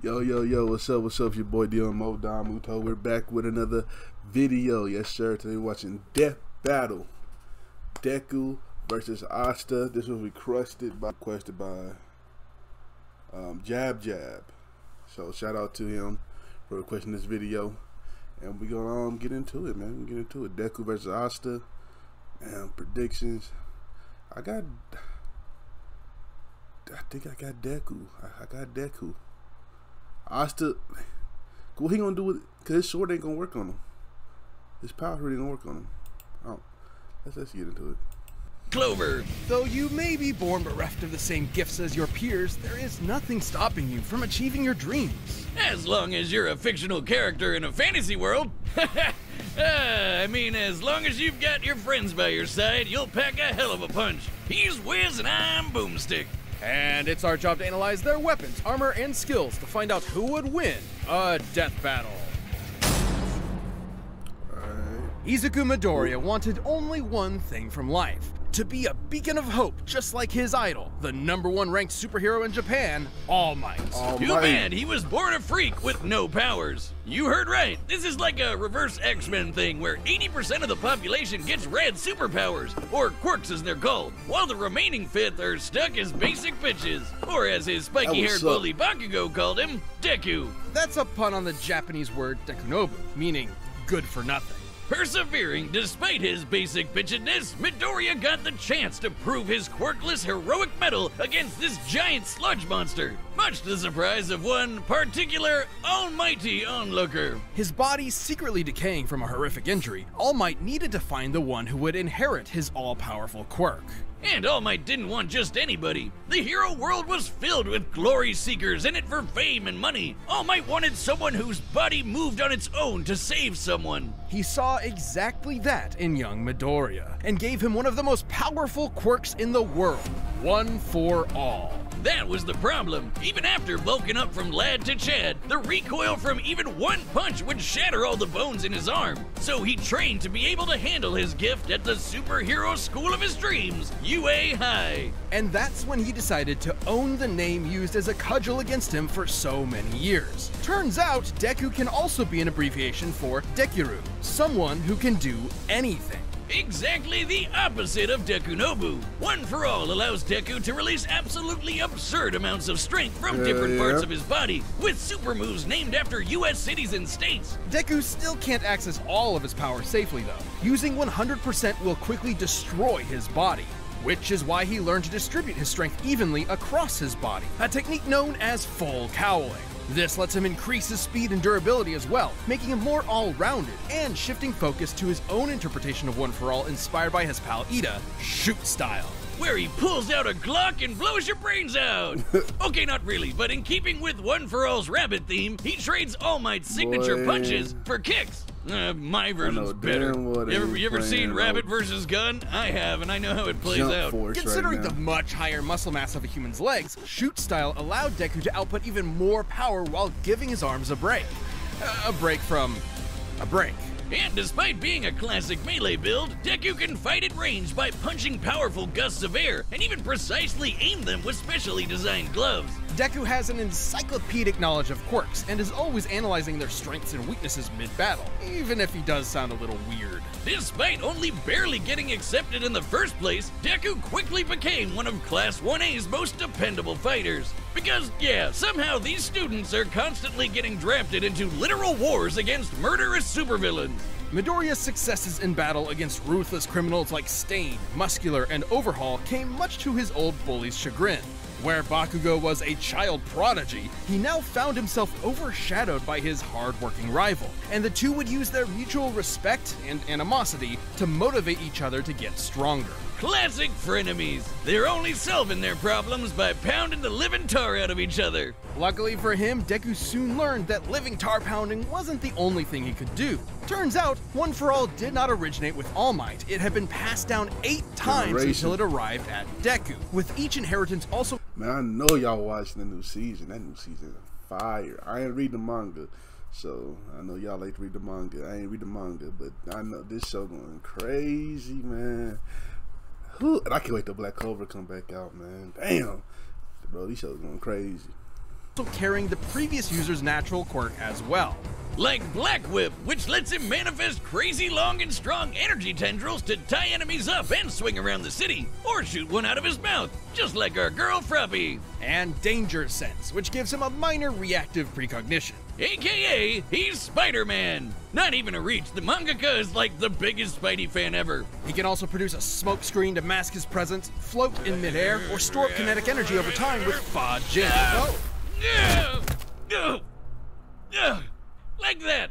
Yo, what's up, your boy Domuto. We're back with another video. Yes, sir. Today we're watching Death Battle. Deku versus Asta. This was requested by Jab. So shout out to him for requesting this video. And we're gonna get into it, man. Get into it. Deku versus Asta. And predictions. I think I got Deku. I got Deku. Asta, what he gonna do with it? Cause his sword ain't gonna work on him. His power really gonna work on him. Oh, let's get into it. Clover. Though you may be born bereft of the same gifts as your peers, there is nothing stopping you from achieving your dreams. As long as you're a fictional character in a fantasy world. I mean, as long as you've got your friends by your side, you'll pack a hell of a punch. He's Wiz and I'm Boomstick. And it's our job to analyze their weapons, armor, and skills to find out who would win a death battle. Izuku Midoriya wanted only one thing from life: to be a beacon of hope, just like his idol, the #1 ranked superhero in Japan, All Might. Too bad he was born a freak with no powers. You heard right. This is like a reverse X-Men thing where 80% of the population gets red superpowers, or quirks as they're called, while the remaining fifth are stuck as basic bitches, or as his spiky-haired bully Bakugo called him, Deku. That's a pun on the Japanese word Dekunobu, meaning good for nothing. Persevering despite his basic bitchedness, Midoriya got the chance to prove his quirkless heroic mettle against this giant sludge monster, much to the surprise of one particular almighty onlooker. His body secretly decaying from a horrific injury, All Might needed to find the one who would inherit his all-powerful quirk. And All Might didn't want just anybody. The hero world was filled with glory seekers in it for fame and money. All Might wanted someone whose body moved on its own to save someone. He saw exactly that in young Midoriya, and gave him one of the most powerful quirks in the world, One for All. That was the problem. Even after bulking up from lad to Chad, the recoil from even one punch would shatter all the bones in his arm. So he trained to be able to handle his gift at the superhero school of his dreams, UA High. And that's when he decided to own the name used as a cudgel against him for so many years. Turns out, Deku can also be an abbreviation for Dekiru, someone who can do anything. Exactly the opposite of Dekunobu. One for All allows Deku to release absolutely absurd amounts of strength from different parts of his body, with super moves named after US cities and states. Deku still can't access all of his power safely though. Using 100% will quickly destroy his body, which is why he learned to distribute his strength evenly across his body, a technique known as full cowling. This lets him increase his speed and durability as well, making him more all-rounded, and shifting focus to his own interpretation of One for All inspired by his pal Ida, shoot style, where he pulls out a Glock and blows your brains out. Okay, not really, but in keeping with One for All's rabbit theme, he trades All Might's signature punches for kicks. My version's better. You ever seen Rabbit vs. Gun? I have, and I know how it plays out. Considering the much higher muscle mass of a human's legs, shoot style allowed Deku to output even more power while giving his arms a break. A break from a break. And despite being a classic melee build, Deku can fight at range by punching powerful gusts of air, and even precisely aim them with specially designed gloves. Deku has an encyclopedic knowledge of quirks, and is always analyzing their strengths and weaknesses mid-battle, even if he does sound a little weird. Despite only barely getting accepted in the first place, Deku quickly became one of Class 1A's most dependable fighters. Because, yeah, somehow these students are constantly getting drafted into literal wars against murderous supervillains. Midoriya's successes in battle against ruthless criminals like Stain, Muscular, and Overhaul came much to his old bully's chagrin. Where Bakugo was a child prodigy, he now found himself overshadowed by his hard-working rival, and the two would use their mutual respect and animosity to motivate each other to get stronger. Classic frenemies. They're only solving their problems by pounding the living tar out of each other. Luckily for him, Deku soon learned that living tar pounding wasn't the only thing he could do. Turns out, One for All did not originate with All Might. It had been passed down 8 times until it arrived at Deku, with each inheritance also— Man, I know y'all watching the new season. That new season is fire. I ain't read the manga, so I know y'all like to read the manga. I ain't read the manga, but I know this show going crazy, man. And I can't wait till Black Clover come back out, man. Damn. Bro, these shows going crazy. also carrying the previous user's natural quirk as well. Like Black Whip, which lets him manifest crazy long and strong energy tendrils to tie enemies up and swing around the city, or shoot one out of his mouth, just like our girl Fruppy. And Danger Sense, which gives him a minor reactive precognition. AKA, he's Spider-Man. Not even a reach, the mangaka is like the biggest Spidey fan ever. He can also produce a smoke screen to mask his presence, float in midair, or store up kinetic energy over time with Fa Jin. Like that.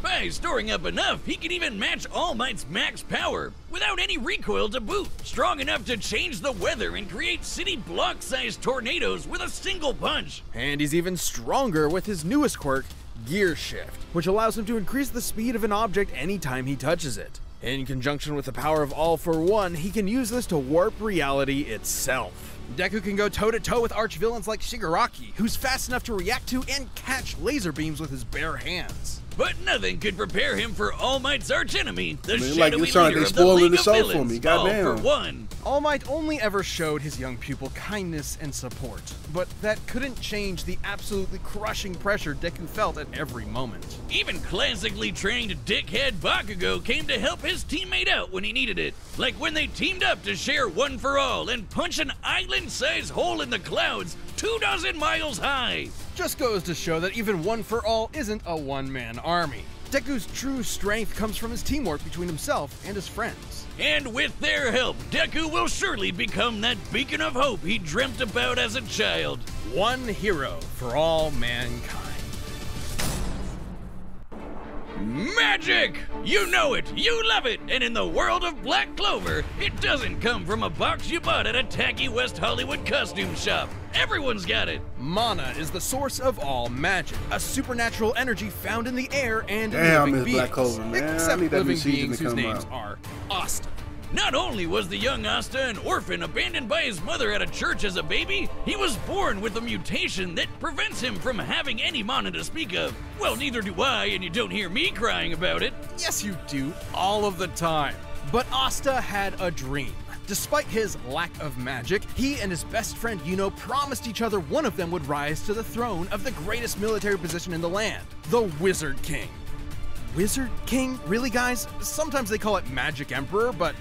By storing up enough, he can even match All Might's max power, without any recoil to boot. Strong enough to change the weather and create city block-sized tornadoes with a single punch. And he's even stronger with his newest quirk, Gear Shift, which allows him to increase the speed of an object anytime he touches it. In conjunction with the power of All for One, he can use this to warp reality itself. Deku can go toe-to-toe with arch-villains like Shigaraki, who's fast enough to react to and catch laser beams with his bare hands. But nothing could prepare him for All Might's archenemy, the shadowy like leader they of the spoiling League the of show Villains, for me. Goddamn. All for One. All Might only ever showed his young pupil kindness and support, but that couldn't change the absolutely crushing pressure Deku felt at every moment. Even classically trained dickhead Bakugo came to help his teammate out when he needed it, like when they teamed up to share One for All and punch an island-sized hole in the clouds 24 miles high. Just goes to show that even One for All isn't a one-man army. Deku's true strength comes from his teamwork between himself and his friends. And with their help, Deku will surely become that beacon of hope he dreamt about as a child. One hero for all mankind. Magic! You know it, you love it, and in the world of Black Clover, it doesn't come from a box you bought at a tacky West Hollywood costume shop. Everyone's got it. Mana is the source of all magic, a supernatural energy found in the air and in Damn, living beings, Black Clover, man. except I need that living new season beings to whose come names out. are Asta. Not only was the young Asta an orphan abandoned by his mother at a church as a baby, he was born with a mutation that prevents him from having any mana to speak of. Well, neither do I, and you don't hear me crying about it. Yes, you do, all of the time. But Asta had a dream. Despite his lack of magic, he and his best friend Yuno promised each other one of them would rise to the throne of the greatest military position in the land, the Wizard King. Wizard King? Really, guys? Sometimes they call it Magic Emperor, but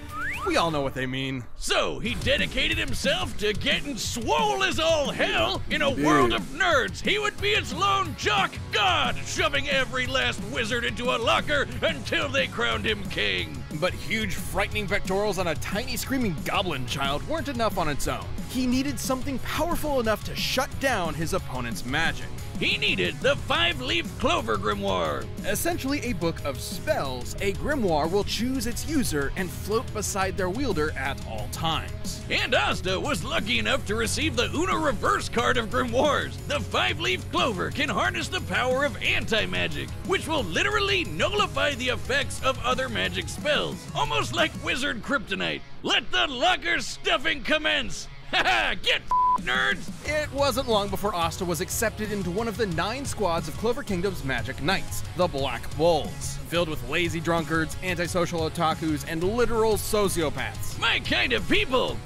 we all know what they mean. So he dedicated himself to getting swole as all hell. In a world of nerds, he would be its lone jock god, shoving every last wizard into a locker until they crowned him king. But huge frightening pectorals on a tiny screaming goblin child weren't enough on its own. He needed something powerful enough to shut down his opponent's magic. He needed the 5-leaf clover grimoire. Essentially a book of spells, a grimoire will choose its user and float beside their wielder at all times. And Asta was lucky enough to receive the Uno reverse card of grimoires. The 5-leaf clover can harness the power of anti-magic, which will literally nullify the effects of other magic spells. Almost like wizard kryptonite. Let the locker stuffing commence! Haha, get nerds! It wasn't long before Asta was accepted into one of the 9 squads of Clover Kingdom's Magic Knights, the Black Bulls, filled with lazy drunkards, antisocial otakus, and literal sociopaths. My kind of people!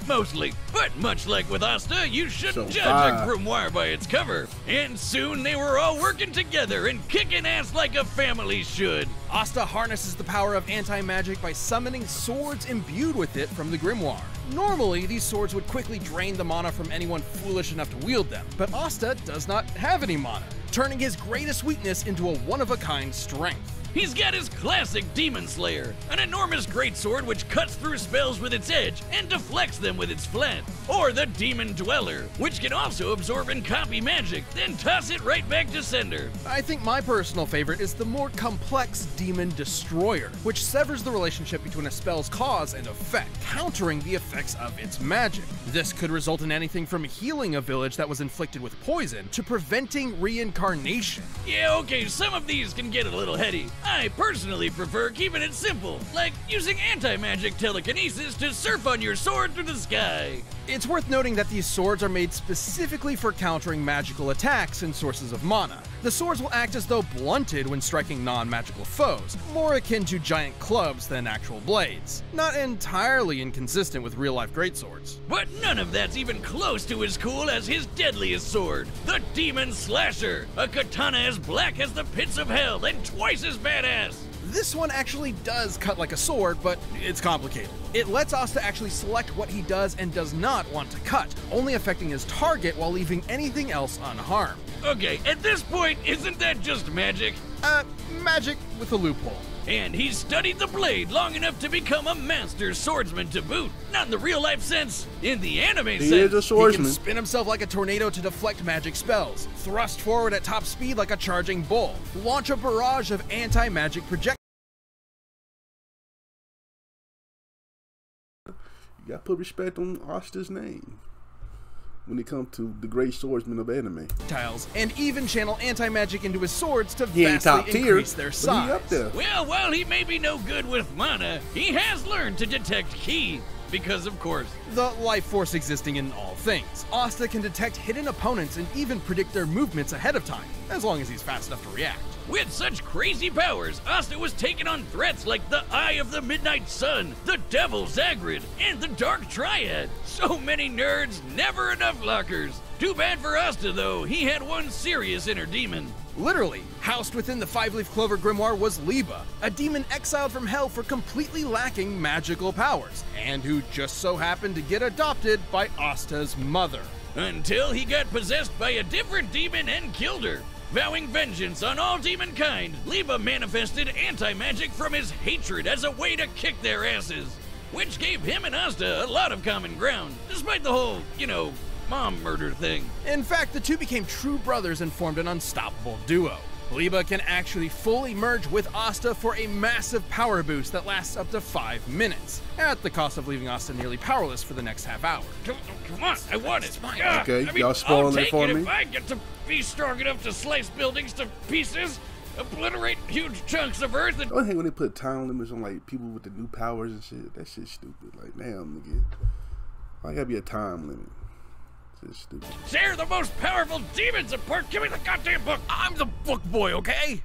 Mostly. But much like with Asta, you shouldn't judge a grimoire by its cover. And soon they were all working together and kicking ass like a family should. Asta harnesses the power of anti-magic by summoning swords imbued with it from the grimoire. Normally, these swords would quickly drain the mana from anyone foolish enough to wield them, but Asta does not have any mana, turning his greatest weakness into a one-of-a-kind strength. He's got his classic Demon Slayer, an enormous greatsword which cuts through spells with its edge and deflects them with its flat. Or the Demon Dweller, which can also absorb and copy magic, then toss it right back to sender. I think my personal favorite is the more complex Demon Destroyer, which severs the relationship between a spell's cause and effect, countering the effects of its magic. This could result in anything from healing a village that was inflicted with poison to preventing reincarnation. Yeah, okay, some of these can get a little heady. I personally prefer keeping it simple, like using anti-magic telekinesis to surf on your sword through the sky. It's worth noting that these swords are made specifically for countering magical attacks and sources of mana. The swords will act as though blunted when striking non-magical foes, more akin to giant clubs than actual blades. Not entirely inconsistent with real-life greatswords. But none of that's even close to as cool as his deadliest sword, the Demon Slasher, a katana as black as the pits of hell and twice as badass. This one actually does cut like a sword, but it's complicated. It lets Asta actually select what he does and does not want to cut, only affecting his target while leaving anything else unharmed. Okay, at this point, isn't that just magic? Magic with a loophole. And he's studied the blade long enough to become a master swordsman to boot. Not in the real-life sense, in the anime sense. He is a He swordsman. can spin himself like a tornado to deflect magic spells, thrust forward at top speed like a charging bull, launch a barrage of anti-magic projectiles. You gotta put respect on Asta's name when it comes to the great swordsman of anime. And even channel anti-magic into his swords to He ain't top vastly tier, increase their but size. he up there. Well, while he may be no good with mana, he has learned to detect ki. Because, of course, The life force existing in all things. Asta can detect hidden opponents and even predict their movements ahead of time, as long as he's fast enough to react. with such crazy powers, Asta was taking on threats like the Eye of the Midnight Sun, the Devil Zagrid, and the Dark Triad. So many nerds, never enough lockers. Too bad for Asta, though. He had one serious inner demon. Literally, housed within the Five-Leaf Clover Grimoire was Liba, a demon exiled from hell for completely lacking magical powers, and who just so happened to get adopted by Asta's mother. Until he got possessed by a different demon and killed her. Vowing vengeance on all demonkind, Liba manifested anti-magic from his hatred as a way to kick their asses, which gave him and Asta a lot of common ground, despite the whole, mom murder thing. In fact, the two became true brothers and formed an unstoppable duo. Liba can actually fully merge with Asta for a massive power boost that lasts up to 5 minutes, at the cost of leaving Asta nearly powerless for the next half hour. Come on, I want it. Okay, y'all spoiling it for me? If I get to be strong enough to slice buildings to pieces, obliterate huge chunks of earth, and I hate when they put time limits on like people with the new powers and shit. That shit's stupid. Like, damn, nigga, why gotta be a time limit? It's stupid. tear the most powerful demons apart. Give me the goddamn book. I'm the book boy, okay?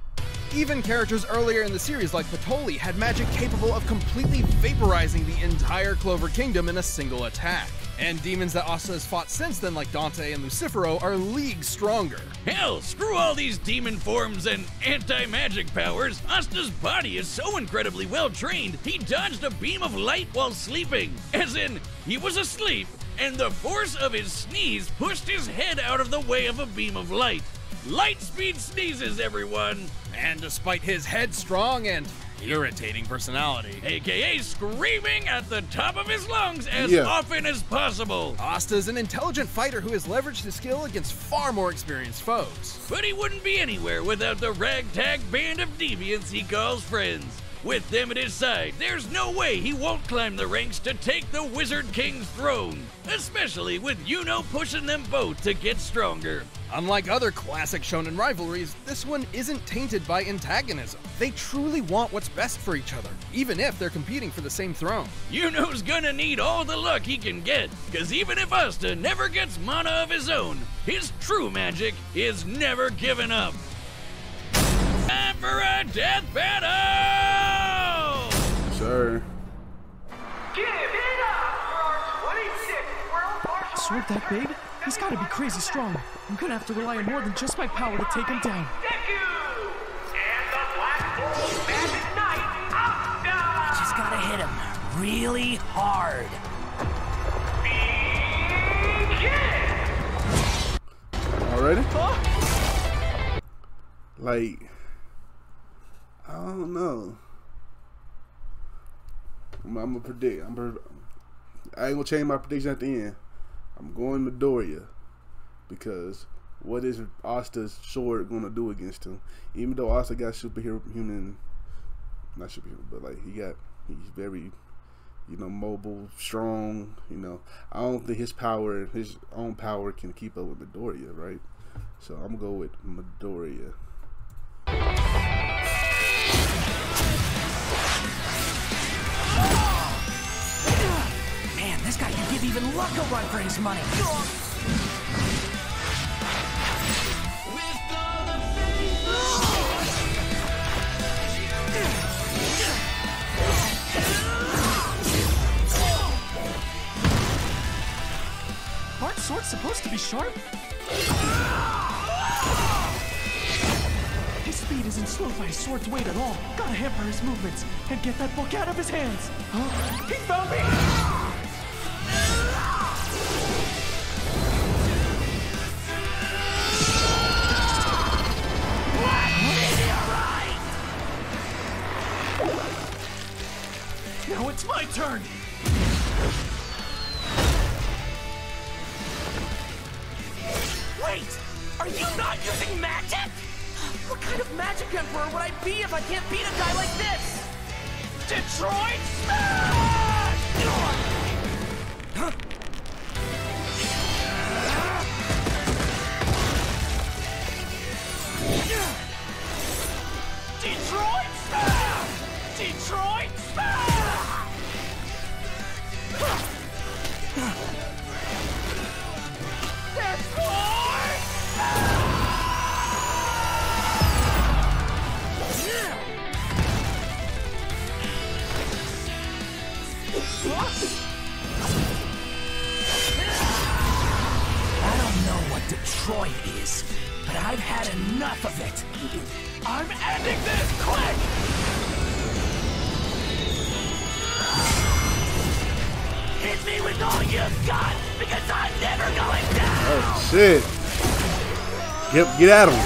Even characters earlier in the series like Patoli had magic capable of completely vaporizing the entire Clover Kingdom in a single attack. And demons that Asta has fought since then like Dante and Lucifero are leagues stronger. Hell, screw all these demon forms and anti-magic powers. Asta's body is so incredibly well trained, he dodged a beam of light while sleeping. As in, he was asleep, and the force of his sneeze pushed his head out of the way of a beam of light. Light speed sneezes, everyone! And despite his headstrong and irritating personality, AKA screaming at the top of his lungs as Yeah. often as possible. Asta's an intelligent fighter who has leveraged his skill against far more experienced foes. But he wouldn't be anywhere without the ragtag band of deviants he calls friends. With them at his side, there's no way he won't climb the ranks to take the Wizard King's throne. Especially with Yuno pushing them both to get stronger. Unlike other classic shonen rivalries, this one isn't tainted by antagonism. They truly want what's best for each other, even if they're competing for the same throne. Yuno's gonna need all the luck he can get, cause even if Asta never gets mana of his own, his true magic is never given up. Time for a death battle! Sir. Give it up for our 26th World Martial Sword that big? He's gotta be crazy strong. I'm gonna have to rely on more than just my power to take him down. Deku! And the Black Bull Magic Knight, Asta! Just gotta hit him really hard. Begin! Already? Huh? Like, I don't know. I'm gonna predict. I ain't gonna change my prediction at the end. I'm going Midoriya because what is Asta's sword gonna do against him? Even though Asta got not superhuman, but like he's very, mobile, strong. I don't think his own power can keep up with Midoriya, right? So I'm gonna go with Midoriya. Man, This guy can give even Luck a run for his money. Aren't swords supposed to be sharp? His speed isn't slowed by his sword's weight at all. Gotta hamper his movements and get that book out of his hands. Huh? He found me! Now it's my turn! Wait! Are you not using magic? What kind of magic emperor would I be if I can't beat a guy like this? Detroit Smash! Detroit Smash! Detroit Smash! Detroit Smash! I don't know what Detroit is, but I've had enough of it. I'm ending this quick! Hit me with all you've got, because I'm never going down! Oh shit. Get at him.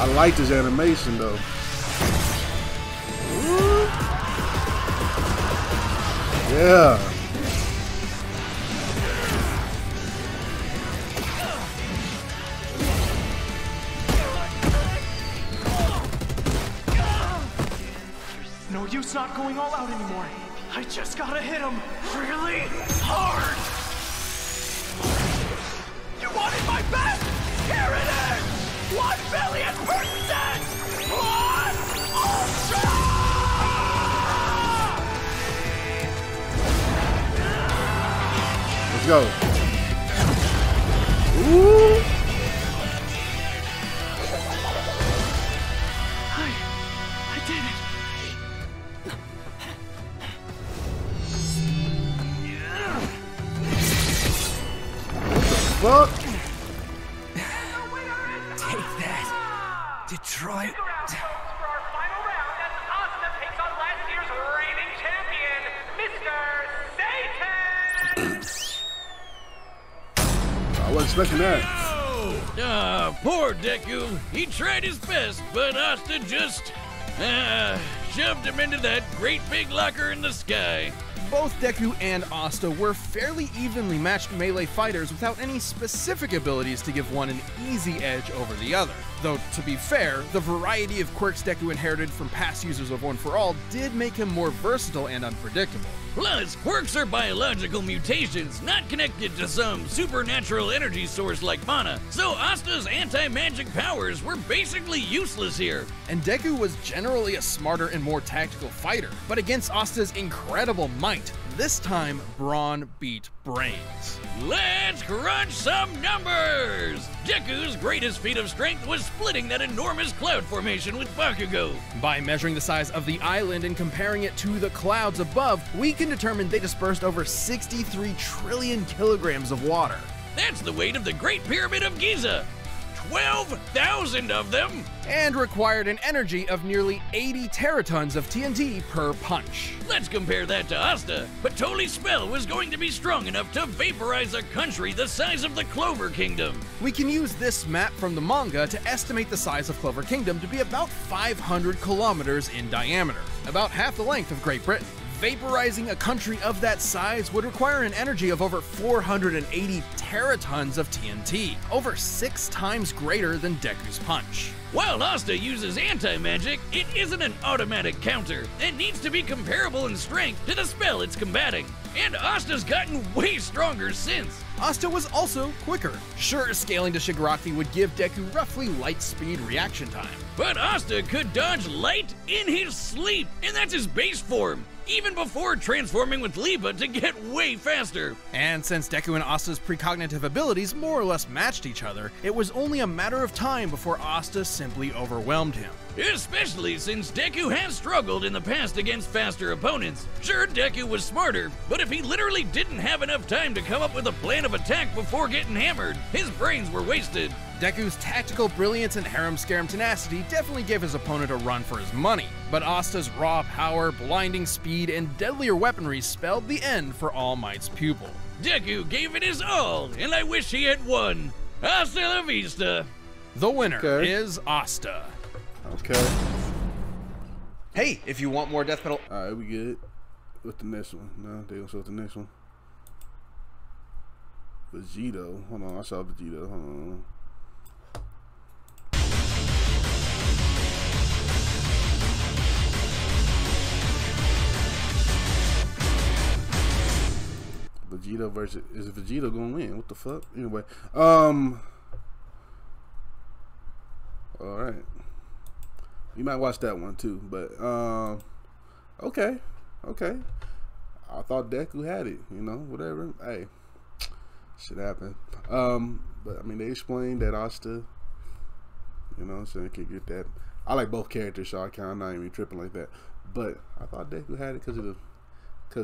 I like this animation though. Yeah. No use not going all out anymore. I just gotta hit him really hard. You wanted my best? Here it is! 1,000,000,000% plus ultra! Let's go. Ooh. I did it. Fuck. Take that, Detroit. For our final round, as Asta takes on last year's reigning champion, Mr. Satan! I wasn't expecting that. Poor Deku. He tried his best, but Asta just shoved him into that great big locker in the sky. Both Deku and Asta were fairly evenly matched melee fighters without any specific abilities to give one an easy edge over the other. Though, to be fair, the variety of quirks Deku inherited from past users of One For All did make him more versatile and unpredictable. Plus, quirks are biological mutations, not connected to some supernatural energy source like mana, so Asta's anti-magic powers were basically useless here. And Deku was generally a smarter and more tactical fighter, but against Asta's incredible might, this time brawn beat brains. Let's crunch some numbers! Deku's greatest feat of strength was splitting that enormous cloud formation with Bakugo. By measuring the size of the island and comparing it to the clouds above, we can determine they dispersed over 63 trillion kilograms of water. That's the weight of the Great Pyramid of Giza! 12,000 of them! And required an energy of nearly 80 teratons of TNT per punch. Let's compare that to Asta. Patoli's spell was going to be strong enough to vaporize a country the size of the Clover Kingdom. We can use this map from the manga to estimate the size of Clover Kingdom to be about 500 kilometers in diameter, about half the length of Great Britain. Vaporizing a country of that size would require an energy of over 480 teratons of TNT, over 6 times greater than Deku's punch. While Asta uses anti-magic, it isn't an automatic counter. It needs to be comparable in strength to the spell it's combating. And Asta's gotten way stronger since. Asta was also quicker. Sure, scaling to Shigaraki would give Deku roughly light speed reaction time. But Asta could dodge light in his sleep, and that's his base form. even before transforming with Lipa to get way faster. And since Deku and Asta's precognitive abilities more or less matched each other, it was only a matter of time before Asta simply overwhelmed him. Especially since Deku has struggled in the past against faster opponents. Sure, Deku was smarter, but if he literally didn't have enough time to come up with a plan of attack before getting hammered, his brains were wasted. Deku's tactical brilliance and harem-scarum tenacity definitely gave his opponent a run for his money, but Asta's raw power, blinding speed, and deadlier weaponry spelled the end for All Might's pupil. Deku gave it his all, and I wish he had won. Hasta la vista. The winner is Asta. Okay. Hey, if you want more death metal, Alright, we good. What's the next one? No, they gonna show the next one. Vegito. Hold on, I saw Vegito. Hold on. Vegito versus, is Vegito gonna win? What the fuck? Anyway, alright. You might watch that one too, but okay. I thought Deku had it, you know, whatever. Hey, shit happened. But I mean, they explained that Asta, you know what I'm saying, could get that. I like both characters, so I'm not even tripping like that. But I thought Deku had it because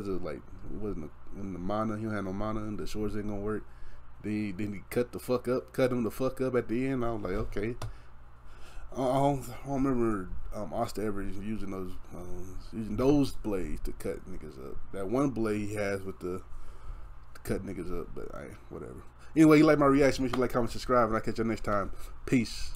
of like, it wasn't in the mana, he don't have no mana, and the swords ain't gonna work. Then he cut him the fuck up at the end. I was like, okay. I don't remember Asta ever using those blades to cut niggas up. That one blade he has with to cut niggas up, but whatever. Anyway, you like my reaction, make sure you like, comment, subscribe, and I'll catch you next time. Peace.